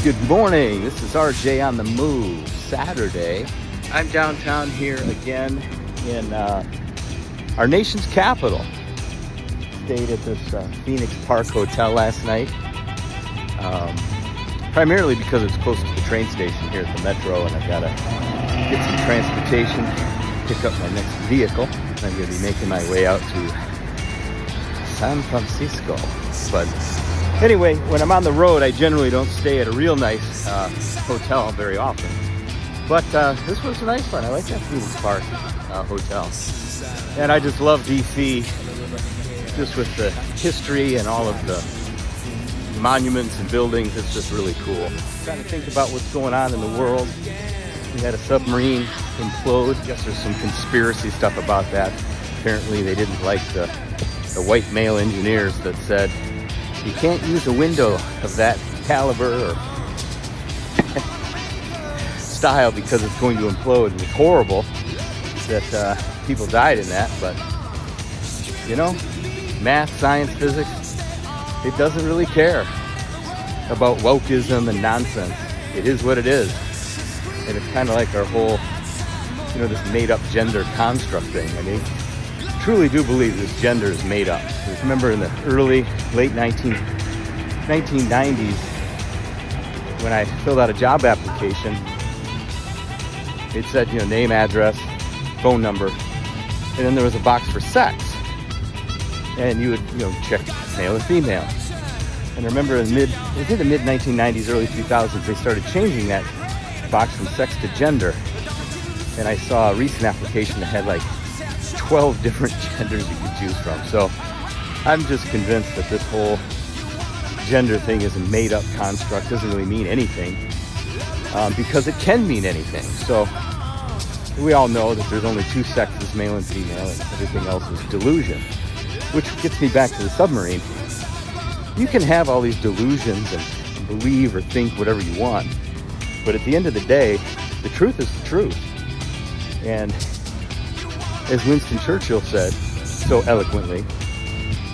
Good morning, this is RJ on the move, Saturday. I'm downtown here again in our nation's capital. Stayed at this Phoenix Park Hotel last night, primarily because it's close to the train station here at the Metro, and I've got to get some transportation, pick up my next vehicle. I'm going to be making my way out to San Francisco. But anyway, when I'm on the road, I generally don't stay at a real nice hotel very often. But this was a nice one. I like that Phoenix Park hotel. And I just love DC, just with the history and all of the monuments and buildings. It's just really cool. Trying to think about what's going on in the world. We had a submarine implode. I guess there's some conspiracy stuff about that. Apparently they didn't like the white male engineers that said, you can't use a window of that caliber or style because it's going to implode. And it's horrible that people died in that, but you know, math, science, physics, it doesn't really care about wokeism and nonsense. It is what it is. And it's kind of like our whole, you know, this made-up gender construct thing. I mean, truly do believe this gender is made up. I remember in the late 1990s, when I filled out a job application, it said, you know, name, address, phone number, and then there was a box for sex. And you would, you know, check male and female. And I remember in the mid 1990s, early 2000s, they started changing that box from sex to gender. And I saw a recent application that had like 12 different genders you could choose from. So I'm just convinced that this whole gender thing is a made-up construct. Doesn't really mean anything, because it can mean anything. So we all know that there's only two sexes, male and female, and everything else is delusion. Which gets me back to the submarine. You can have all these delusions and believe or think whatever you want, but at the end of the day, the truth is the truth. And as Winston Churchill said so eloquently,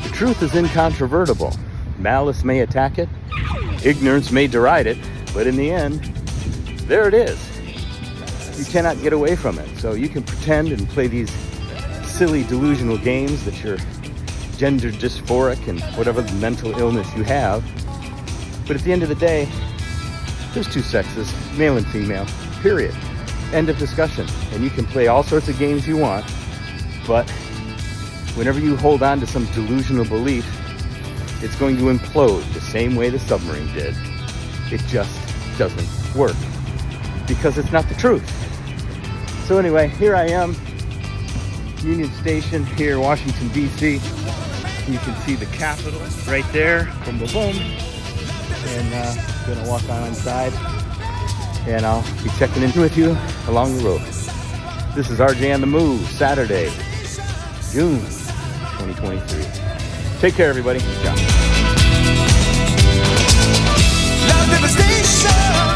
the truth is incontrovertible. Malice may attack it, ignorance may deride it, but in the end, there it is. You cannot get away from it. So you can pretend and play these silly delusional games that you're gender dysphoric and whatever the mental illness you have. But at the end of the day, there's two sexes, male and female, period. End of discussion. And you can play all sorts of games you want, but whenever you hold on to some delusional belief, it's going to implode the same way the submarine did. It just doesn't work because it's not the truth. So anyway, here I am, Union Station here, Washington, D.C. You can see the Capitol right there, boom, boom, boom. And gonna walk on inside, and I'll be checking in with you along the road. This is RJ on the Move, Saturday, June 2023. Take care, everybody. Ciao.